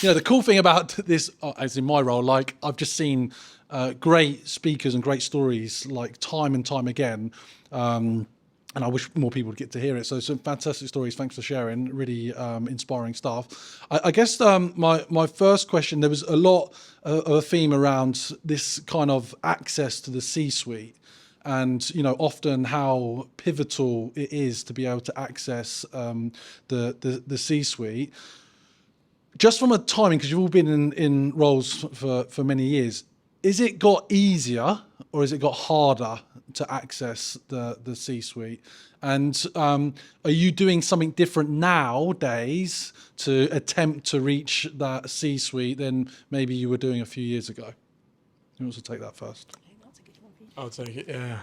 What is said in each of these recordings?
the cool thing about this, as in my role, like I've just seen great speakers and great stories, like time and time again. And I wish more people would get to hear it. So some fantastic stories. Thanks for sharing. Really inspiring stuff. I guess my first question, there was a lot of a theme around this kind of access to the C-suite. And often how pivotal it is to be able to access the C-suite. Just from a timing, because you've all been in roles for many years, is it got easier or has it got harder to access the C-suite? And are you doing something different nowadays to attempt to reach that C-suite than maybe you were doing a few years ago? Who wants to take that first? I'll take it, yeah.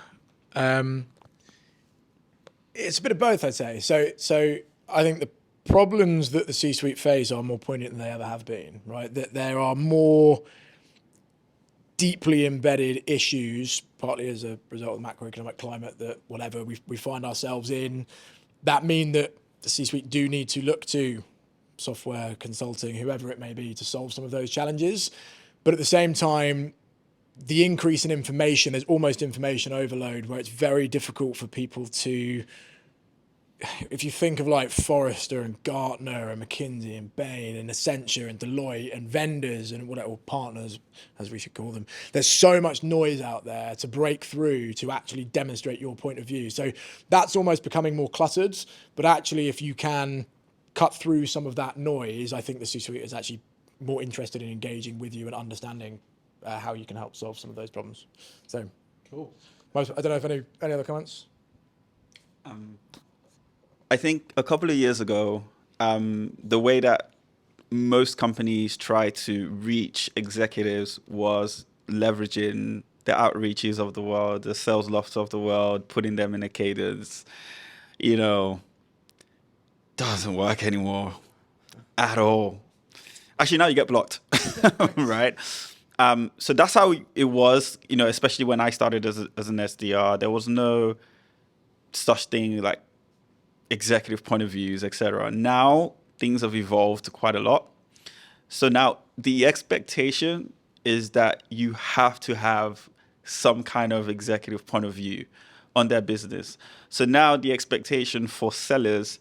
It's a bit of both, I'd say. So I think the problems that the C-suite face are more poignant than they ever have been, right? That there are more deeply embedded issues, partly as a result of the macroeconomic climate that whatever we find ourselves in, that mean that the C-suite do need to look to software, consulting, whoever it may be, to solve some of those challenges. But at the same time, the increase in information, there's almost information overload where it's very difficult for people to, if you think of like Forrester and Gartner and McKinsey and Bain and Accenture and Deloitte and vendors and whatever, partners, as we should call them, there's so much noise out there to break through to actually demonstrate your point of view. So that's almost becoming more cluttered. But actually, if you can cut through some of that noise, I think the C-suite is actually more interested in engaging with you and understanding how you can help solve some of those problems. So, cool. I don't know if any other comments? I think a couple of years ago, the way that most companies try to reach executives was leveraging the outreaches of the world, the sales lofts of the world, putting them in a cadence. Doesn't work anymore at all. Actually, now you get blocked, right? So that's how it was, especially when I started as an SDR. There was no such thing like executive point of views, etc. Now things have evolved quite a lot. So now the expectation is that you have to have some kind of executive point of view on their business. So now the expectation for sellers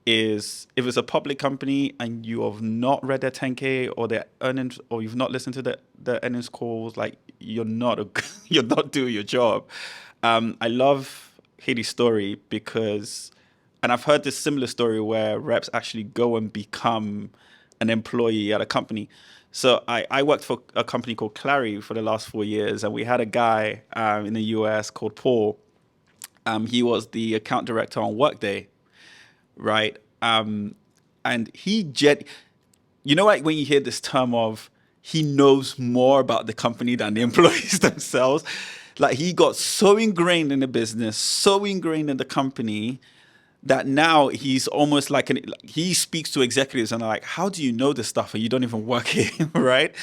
is if it's a public company and you have not read their 10K or their earnings, or you've not listened to the earnings calls, like you're not doing your job. I love Heidi's story because, and I've heard this similar story where reps actually go and become an employee at a company. So I worked for a company called Clary for the last 4 years, and we had a guy in the US called Paul. He was the account director on Workday. Right. And he like when you hear this term of he knows more about the company than the employees themselves, like he got so ingrained in the business, so ingrained in the company that now he's almost like he speaks to executives and they're like, how do you know this stuff and you don't even work here, right?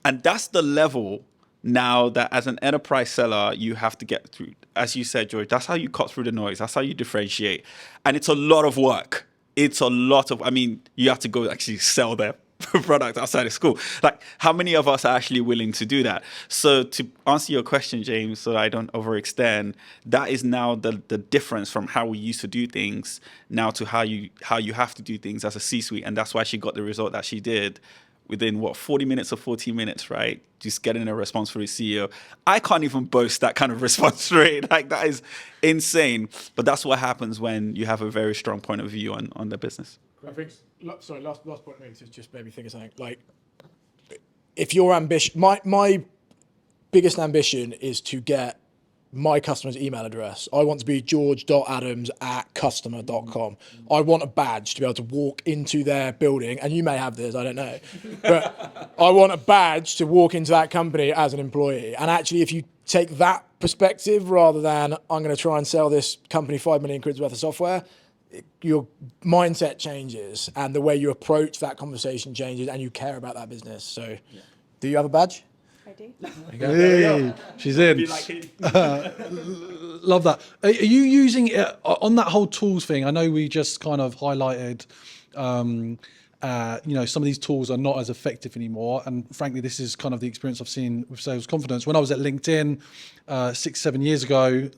And that's the level now that as an enterprise seller, you have to get through. As you said, George, that's how you cut through the noise. That's how you differentiate. And it's a lot of work. You have to go actually sell their product outside of school. Like, how many of us are actually willing to do that? So to answer your question, James, so that I don't overextend, that is now the difference from how we used to do things now to how you have to do things as a C-suite. And that's why she got the result that she did within 40 minutes or 14 minutes, right? Just getting a response from the CEO. I can't even boast that kind of response rate. Like, that is insane. But that's what happens when you have a very strong point of view on the business. I think, sorry, last point maybe to just maybe think of something. Like, if your ambition, my biggest ambition is to get my customer's email address. I want to be george.adams@customer.com. I want a badge to be able to walk into their building, and you may have this, I don't know. But I want a badge to walk into that company as an employee. And actually, if you take that perspective rather than I'm going to try and sell this company 5 million quid worth of software, your mindset changes and the way you approach that conversation changes and you care about that business. So, Do you have a badge? I do. Hey, she's in. Love that. Are you using it on that whole tools thing? I know we just kind of highlighted some of these tools are not as effective anymore. And frankly, this is kind of the experience I've seen with sales confidence. When I was at LinkedIn 6-7 years ago, it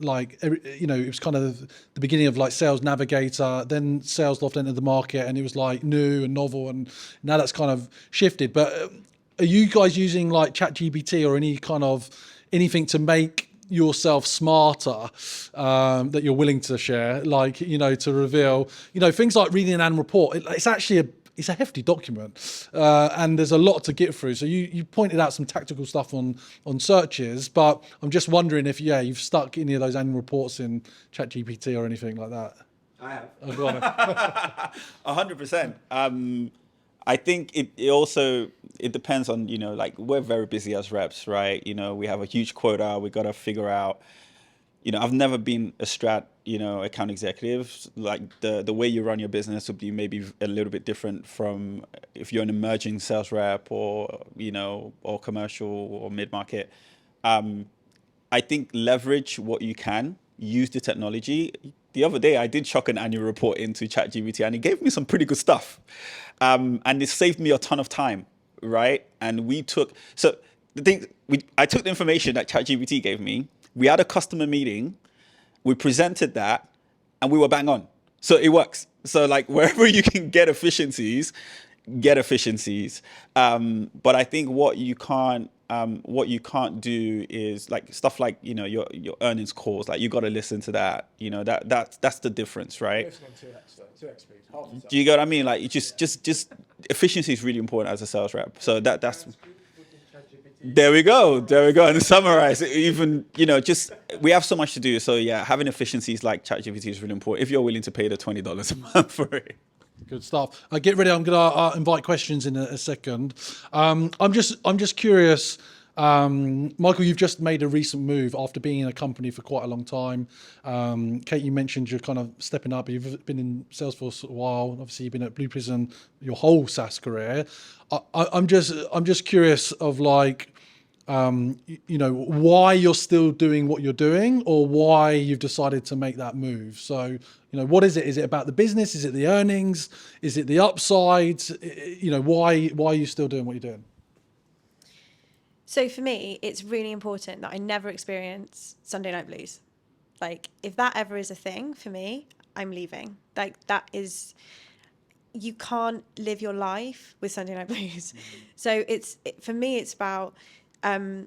was kind of the beginning of like Sales Navigator, then Salesloft entered the market, and it was like new and novel, and now that's kind of shifted. But are you guys using like ChatGPT or any kind of anything to make yourself smarter that you're willing to share, to reveal, things like reading an annual report? It's actually it's a hefty document, and there's a lot to get through. So you pointed out some tactical stuff on searches, but I'm just wondering if you've stuck any of those annual reports in ChatGPT or anything like that. I have. Oh, go on. 100%. I think it also depends on, we're very busy as reps, right? We have a huge quota. We got to figure out, I've never been a strat, account executive. Like the way you run your business would be maybe a little bit different from if you're an emerging sales rep or, or commercial or mid-market. I think leverage what you can, use the technology. The other day, I did chuck an annual report into ChatGPT, and it gave me some pretty good stuff. And it saved me a ton of time, right? And I took the information that ChatGPT gave me. We had a customer meeting, we presented that, and we were bang on. So it works. So like wherever you can get efficiencies, get efficiencies. But I think what you can't do is like stuff like your earnings calls. Like you got to listen to that. That's the difference, right? Do you get what I mean? Like you just efficiency is really important as a sales rep. So that's. There we go. And to summarize, even we have so much to do. So yeah, having efficiencies like ChatGPT is really important if you're willing to pay the $20 a month for it. Good stuff. Get ready. I'm going to invite questions in a second. I'm just curious. Michael, you've just made a recent move after being in a company for quite a long time. Kate, you mentioned you're kind of stepping up. You've been in Salesforce a while. Obviously, you've been at Blue Prism your whole SaaS career. I'm just curious of why you're still doing what you're doing, or why you've decided to make that move. So, what is it? Is it about the business? Is it the earnings? Is it the upsides? Why are you still doing what you're doing? So for me, it's really important that I never experience Sunday night blues. Like if that ever is a thing for me, I'm leaving. Like that is, you can't live your life with Sunday night blues. So for me, it's about, am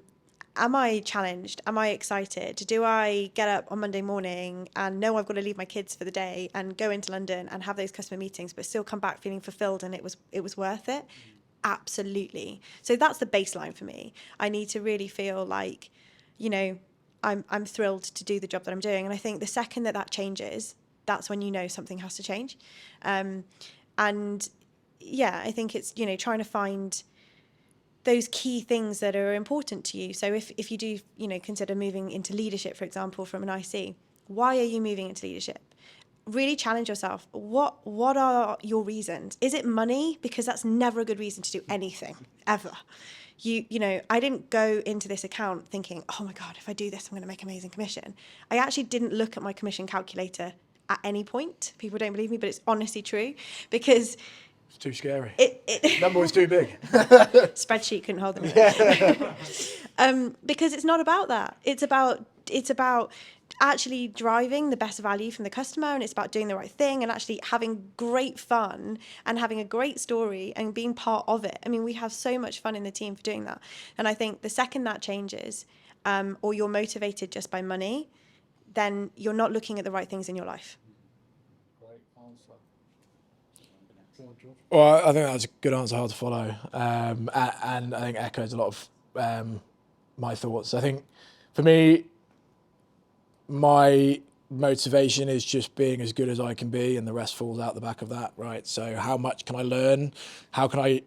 I challenged? Am I excited? Do I get up on Monday morning and know I've got to leave my kids for the day and go into London and have those customer meetings, but still come back feeling fulfilled and it was worth it? Absolutely. So that's the baseline for me. I need to really feel like, I'm thrilled to do the job that I'm doing. And I think the second that changes, that's when something has to change. And yeah, I think it's, trying to find those key things that are important to you. So if you do, consider moving into leadership, for example, from an IC, why are you moving into leadership? Really challenge yourself. What are your reasons? Is it money? Because that's never a good reason to do anything, ever. I didn't go into this account thinking, oh my God, if I do this, I'm going to make amazing commission. I actually didn't look at my commission calculator at any point. People don't believe me, but it's honestly true, because it's too scary. Number was too big. Spreadsheet couldn't hold them. Yeah. Because it's not about that. It's about actually driving the best value from the customer, and it's about doing the right thing and actually having great fun and having a great story and being part of it. I mean, we have so much fun in the team for doing that. And I think the second that changes, or you're motivated just by money, then you're not looking at the right things in your life. Great answer. Well, I think that's a good answer, hard to follow. And I think echoes a lot of my thoughts. I think for me, my motivation is just being as good as I can be, and the rest falls out the back of that, right? So how much can I learn? How can I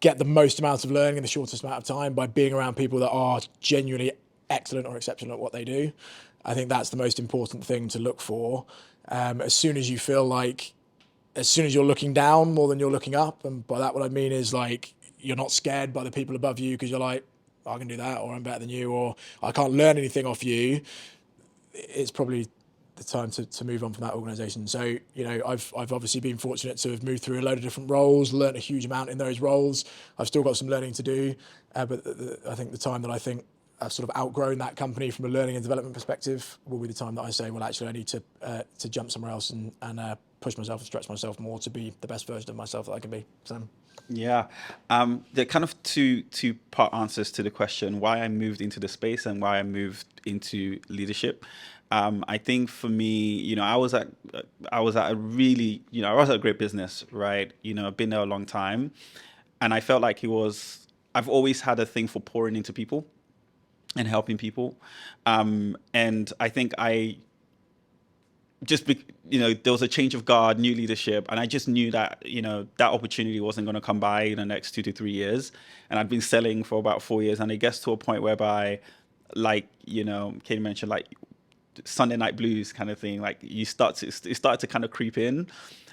get the most amount of learning in the shortest amount of time by being around people that are genuinely excellent or exceptional at what they do? I think that's the most important thing to look for. As soon as you're looking down more than you're looking up, and by that what I mean is like you're not scared by the people above you because you're like, I can do that, or I'm better than you, or I can't learn anything off you. It's probably the time to move on from that organisation. So, you know, I've obviously been fortunate to have moved through a load of different roles, learned a huge amount in those roles. I've still got some learning to do, but I think the time that I think I've sort of outgrown that company from a learning and development perspective will be the time that I say, well, actually, I need to jump somewhere else and push myself and stretch myself more to be the best version of myself that I can be. So. Yeah, there are kind of two part answers to the question why I moved into the space and why I moved into leadership. I think for me, you know, I was at a really, you know, I was at a great business, right? You know, I've been there a long time, and I felt like I've always had a thing for pouring into people and helping people, and I think you know, there was a change of guard, new leadership, and I just knew that, you know, that opportunity wasn't going to come by in the next 2 to 3 years. And I'd been selling for about 4 years, and it gets to a point whereby, like, you know, Katie mentioned, like Sunday night blues kind of thing, like it started to kind of creep in.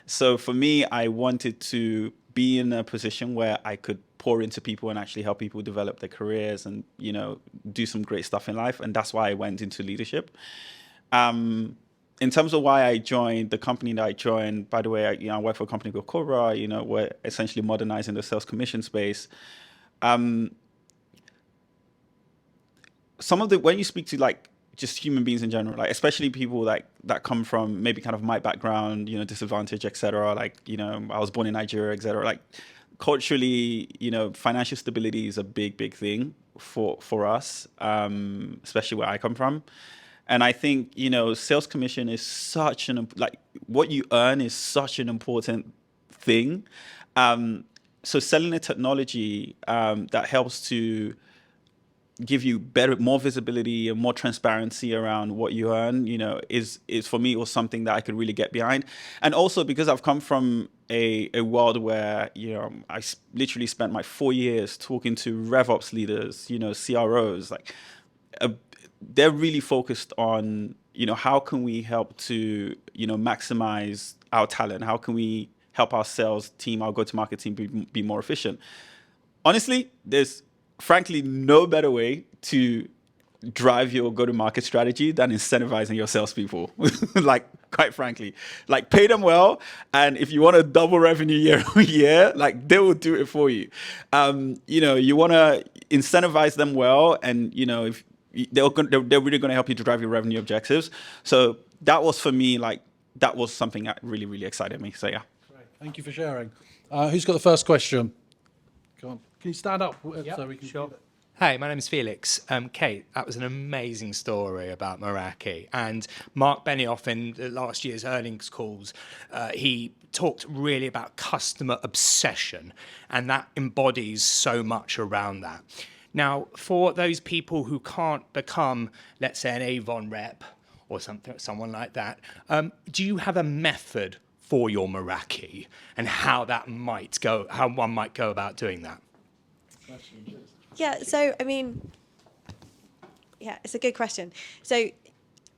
So for me, I wanted to be in a position where I could pour into people and actually help people develop their careers and, you know, do some great stuff in life. And that's why I went into leadership. In terms of why I joined the company that I joined, by the way, I work for a company called Qobra. You know, we're essentially modernizing the sales commission space. When you speak to like just human beings in general, like especially people like that come from maybe kind of my background, you know, disadvantage, etc. Like, you know, I was born in Nigeria, etc. Like culturally, you know, financial stability is a big thing for us, especially where I come from. And I think, you know, sales commission is what you earn is such an important thing. So selling a technology that helps to give you more visibility and more transparency around what you earn, you know, is for me, it was something that I could really get behind. And also because I've come from a world where, you know, I literally spent my 4 years talking to RevOps leaders, you know, CROs, like they're really focused on, you know, how can we help to, you know, maximize our talent? How can we help our sales team, our go-to-market team be more efficient? Honestly, there's frankly no better way to drive your go-to-market strategy than incentivizing your salespeople. Like, quite frankly, like pay them well. And if you want to double revenue year over year, like they will do it for you. You know, you want to incentivize them well. And, you know, if they're really going to help you to drive your revenue objectives. So that was for me, like, that was something that really, really excited me. So, yeah. Great. Thank you for sharing. Who's got the first question? Come on. Can you stand up so we can Sure. Hey, my name is Felix. Kate, that was an amazing story about Meraki. And Mark Benioff in last year's earnings calls, he talked really about customer obsession, and that embodies so much around that. Now, for those people who can't become, let's say, an Avon rep or someone like that, do you have a method for your Meraki and how one might go about doing that? Yeah, so, I mean, yeah, it's a good question. So,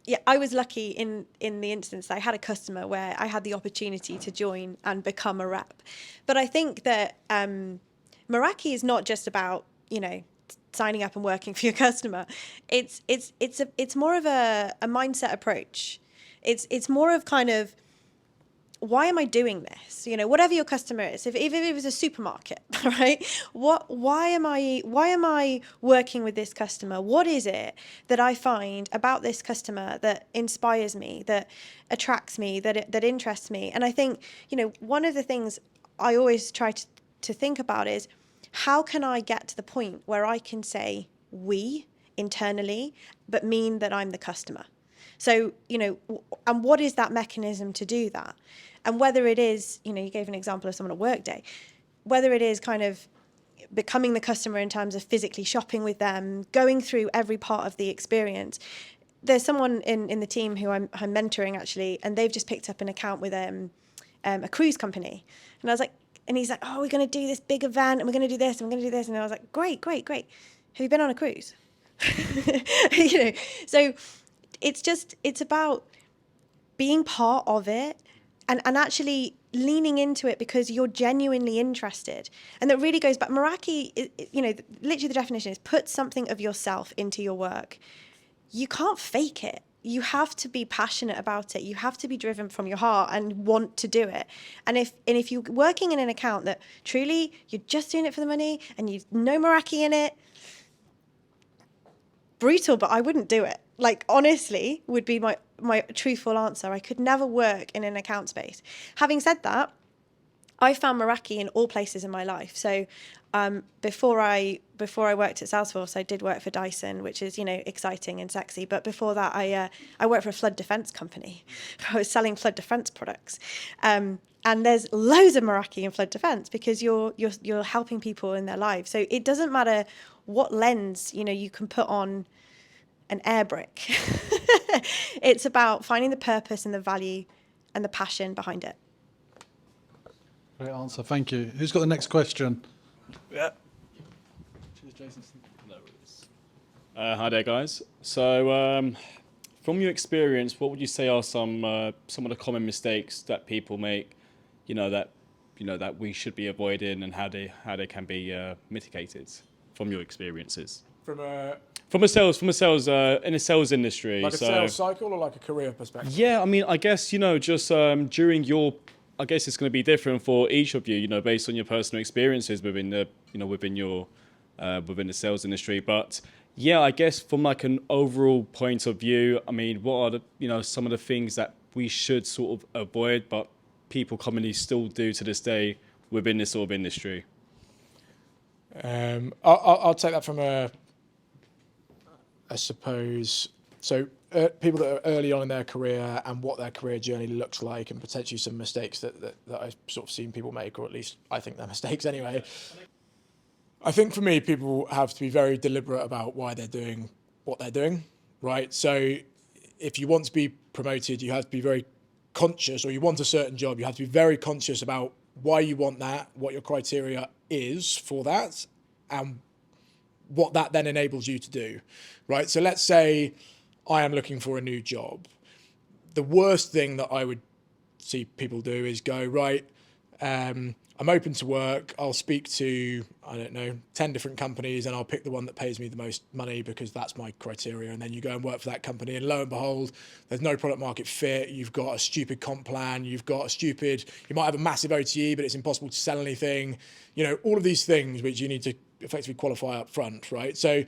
yeah, I was lucky in the instance that I had a customer where I had the opportunity to join and become a rep. But I think that Meraki is not just about, you know, signing up and working for your customer. It's more of a mindset approach. It's more of kind of, why am I doing this? You know, whatever your customer is, if it was a supermarket, right? Why am I working with this customer? What is it that I find about this customer that inspires me, that attracts me, that interests me? And I think, you know, one of the things I always try to think about is, how can I get to the point where I can say we internally, but mean that I'm the customer? So, you know, and what is that mechanism to do that? And whether it is, you know, you gave an example of someone at Workday, whether it is kind of becoming the customer in terms of physically shopping with them, going through every part of the experience. There's someone in the team who I'm mentoring actually, and they've just picked up an account with a cruise company. And I was like, and he's like, oh, we're going to do this big event and we're going to do this and we're going to do this. And I was like, great. Have you been on a cruise? You know, so it's about being part of it and actually leaning into it because you're genuinely interested. And that really goes back. Meraki, you know, literally the definition is put something of yourself into your work. You can't fake it. you have to be passionate about it. You have to be driven from your heart and want to do it. And if you're working in an account that truly you're just doing it for the money and you've no Meraki in it, brutal, but I wouldn't do it. Like, honestly, would be my truthful answer. I could never work in an account space. Having said that, I found Meraki in all places in my life. So before I worked at Salesforce, I did work for Dyson, which is, exciting and sexy. But before that, I worked for a flood defense company. I was selling flood defense products. And there's loads of Meraki in flood defense because you're helping people in their lives. So it doesn't matter what lens, you can put on an air brick. It's about finding the purpose and the value and the passion behind it. Great answer. Thank you. Who's got the next question? Yeah. Cheers, Jason. Hi there, guys. So, from your experience, what would you say are some of the common mistakes that people make? That we should be avoiding, and how they can be mitigated from your experiences. From a sales in a sales industry. Like a sales cycle or like a career perspective? Yeah, I mean, I guess just during your. I guess it's going to be different for each of you, based on your personal experiences within the sales industry. But yeah, I guess from like an overall point of view, I mean, what are the some of the things that we should sort of avoid, but people commonly still do to this day within this sort of industry? I'll take that from I suppose. So people that are early on in their career and what their career journey looks like, and potentially some mistakes that I've sort of seen people make, or at least I think they're mistakes anyway. I think for me, people have to be very deliberate about why they're doing what they're doing, right? So if you want to be promoted, you have to be very conscious, or you want a certain job, you have to be very conscious about why you want that, what your criteria is for that, and what that then enables you to do, right? So let's say I am looking for a new job. The worst thing that I would see people do is go, right, I'm open to work. I'll speak to, 10 different companies, and I'll pick the one that pays me the most money because that's my criteria. And then you go and work for that company, and lo and behold, there's no product market fit. You've got a stupid comp plan. You might have a massive OTE, but it's impossible to sell anything. All of these things which you need to effectively qualify up front, right? So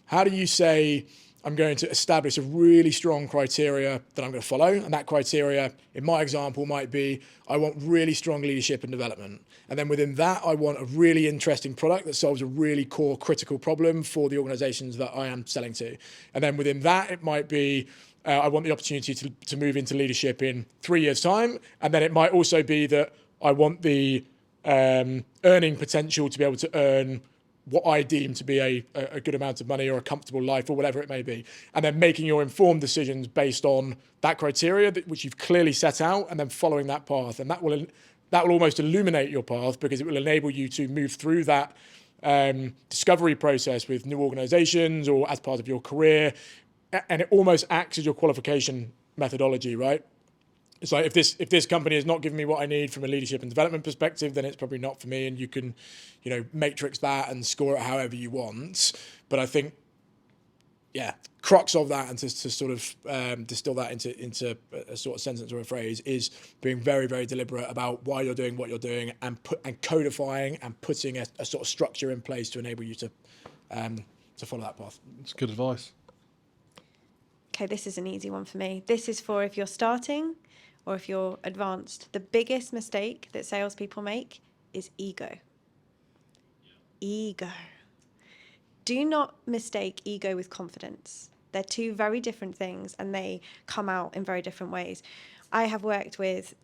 how do you say, I'm going to establish a really strong criteria that I'm going to follow? And that criteria, in my example, might be, I want really strong leadership and development. And then within that, I want a really interesting product that solves a really core critical problem for the organizations that I am selling to. And then within that, it might be, I want the opportunity to move into leadership in 3 years' time. And then it might also be that I want the earning potential to be able to earn what I deem to be a good amount of money or a comfortable life or whatever it may be. And then making your informed decisions based on that criteria which you've clearly set out, and then following that path. And that will almost illuminate your path, because it will enable you to move through that discovery process with new organizations or as part of your career. And it almost acts as your qualification methodology, right? It's like, if this company is not giving me what I need from a leadership and development perspective, then it's probably not for me. And you can, matrix that and score it however you want. But I think, crux of that, and to sort of distill that into a sort of sentence or a phrase, is being very, very deliberate about why you're doing what you're doing, and codifying and putting a sort of structure in place to enable you to follow that path. That's good advice. Okay, this is an easy one for me. This is for if you're starting or if you're advanced. The biggest mistake that salespeople make is ego. Ego. Do not mistake ego with confidence. They're two very different things, and they come out in very different ways. I have worked with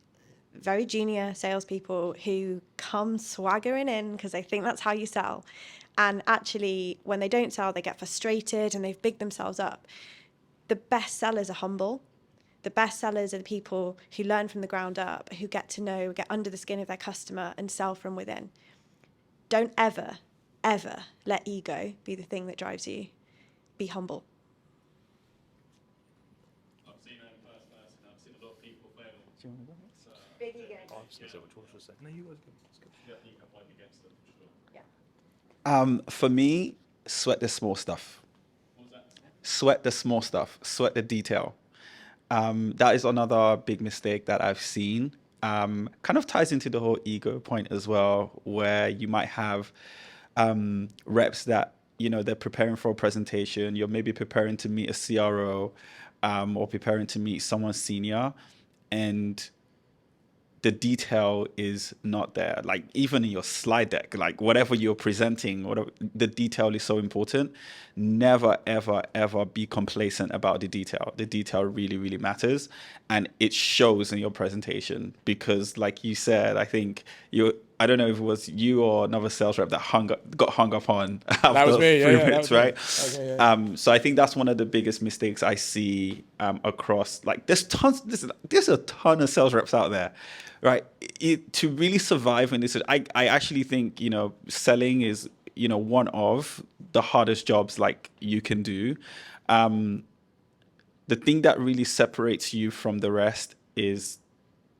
very junior salespeople who come swaggering in because they think that's how you sell. And actually, when they don't sell, they get frustrated and they've bigged themselves up. The best sellers are humble. The best sellers are the people who learn from the ground up, who get under the skin of their customer and sell from within. Don't ever, ever let ego be the thing that drives you. Be humble. I've seen that in first person. I've seen a lot of people fail. Big ego. No, you was good. Yeah, you have one against them, for sure. For me, sweat the small stuff. What was that? Sweat the small stuff. Sweat the detail. That is another big mistake that I've seen. Kind of ties into the whole ego point as well, where you might have reps that, they're preparing for a presentation. You're maybe preparing to meet a CRO, or preparing to meet someone senior, and the detail is not there. Like even in your slide deck, like whatever you're presenting, the detail is so important. Never, ever, ever be complacent about the detail. The detail really, really matters, and it shows in your presentation because, like you said, I think I don't know if it was you or another sales rep that got hung up on That was me. 3 Yeah, minutes, right? Okay, yeah. So I think that's one of the biggest mistakes I see across. Like there's a ton of sales reps out there, right? To really survive in this, I actually think selling is one of the hardest jobs like you can do. The thing that really separates you from the rest is,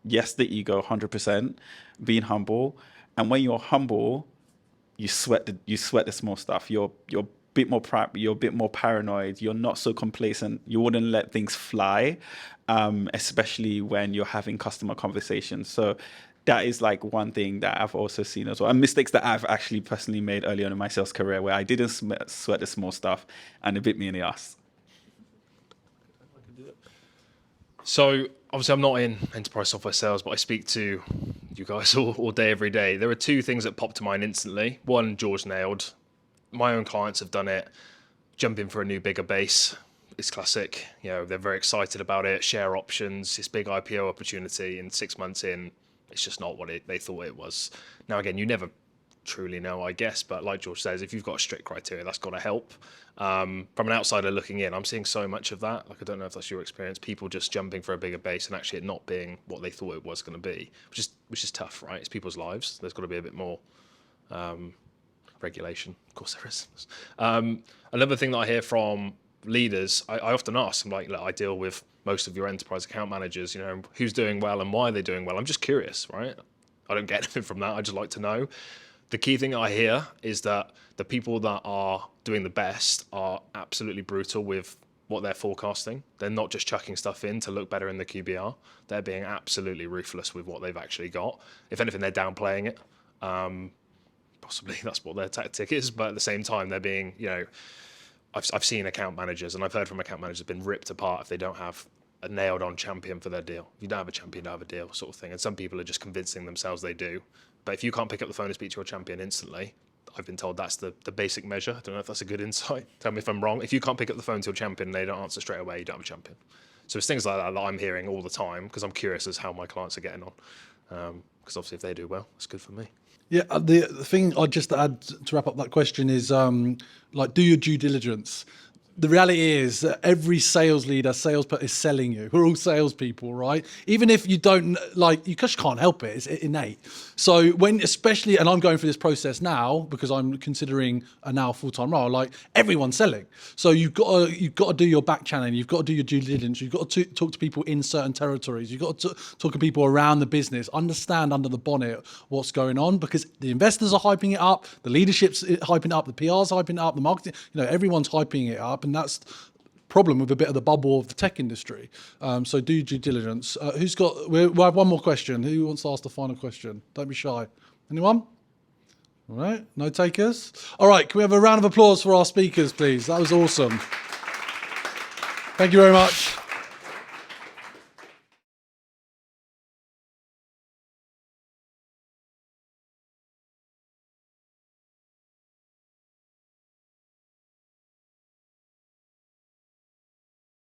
yes, the ego, 100%, being humble. And when you're humble, you sweat the small stuff. You're a bit more you're a bit more paranoid. You're not so complacent. You wouldn't let things fly, especially when you're having customer conversations. So that is like one thing that I've also seen as well. And mistakes that I've actually personally made early on in my sales career, where I didn't sweat the small stuff and it bit me in the ass. So obviously I'm not in enterprise software sales, but I speak to you guys all day, every day. There are two things that pop to mind instantly. One, George nailed. My own clients have done it. Jumping for a new, bigger base. It's classic. They're very excited about it. Share options, this big IPO opportunity, and 6 months in, it's just not what they thought it was. Now, again, you never truly know, I guess, but like George says, if you've got a strict criteria, that's got to help. From an outsider looking in, I'm seeing so much of that. Like, I don't know if that's your experience, people just jumping for a bigger base and actually it not being what they thought it was going to be, which is tough, right? It's people's lives. There's got to be a bit more regulation. Of course there is. Another thing that I hear from leaders, I often ask, I'm like, look, I deal with most of your enterprise account managers, who's doing well and why are they doing well? I'm just curious, right? I don't get anything from that. I just like to know. The key thing I hear is that the people that are doing the best are absolutely brutal with what they're forecasting. They're not just chucking stuff in to look better in the QBR. They're being absolutely ruthless with what they've actually got. If anything, they're downplaying it. Possibly that's what their tactic is, but at the same time, they're being, I've seen account managers and I've heard from account managers been ripped apart if they don't have a nailed on champion for their deal. If you don't have a champion, you don't have a deal, sort of thing. And some people are just convincing themselves they do. But if you can't pick up the phone and speak to your champion instantly, I've been told that's the basic measure. I don't know if that's a good insight. Tell me if I'm wrong. If you can't pick up the phone to your champion and they don't answer straight away, you don't have a champion. So it's things like that I'm hearing all the time because I'm curious as how my clients are getting on. Because obviously if they do well, it's good for me. Yeah, the thing I'd just add to wrap up that question is do your due diligence. The reality is that every sales leader, salesperson is selling you. We're all salespeople, right? Even if you don't you just can't help it. It's innate. So especially, and I'm going through this process now because I'm considering a now full-time role. Like everyone's selling, so you've got to do your back channeling. You've got to do your due diligence. You've got to talk to people in certain territories. You've got to talk to people around the business. Understand under the bonnet what's going on because the investors are hyping it up, the leadership's hyping it up, the PR's hyping it up, the marketing. Everyone's hyping it up. And that's the problem with a bit of the bubble of the tech industry. So do due diligence. We'll have one more question. Who wants to ask the final question? Don't be shy. Anyone? All right, no takers? All right, can we have a round of applause for our speakers, please? That was awesome. Thank you very much.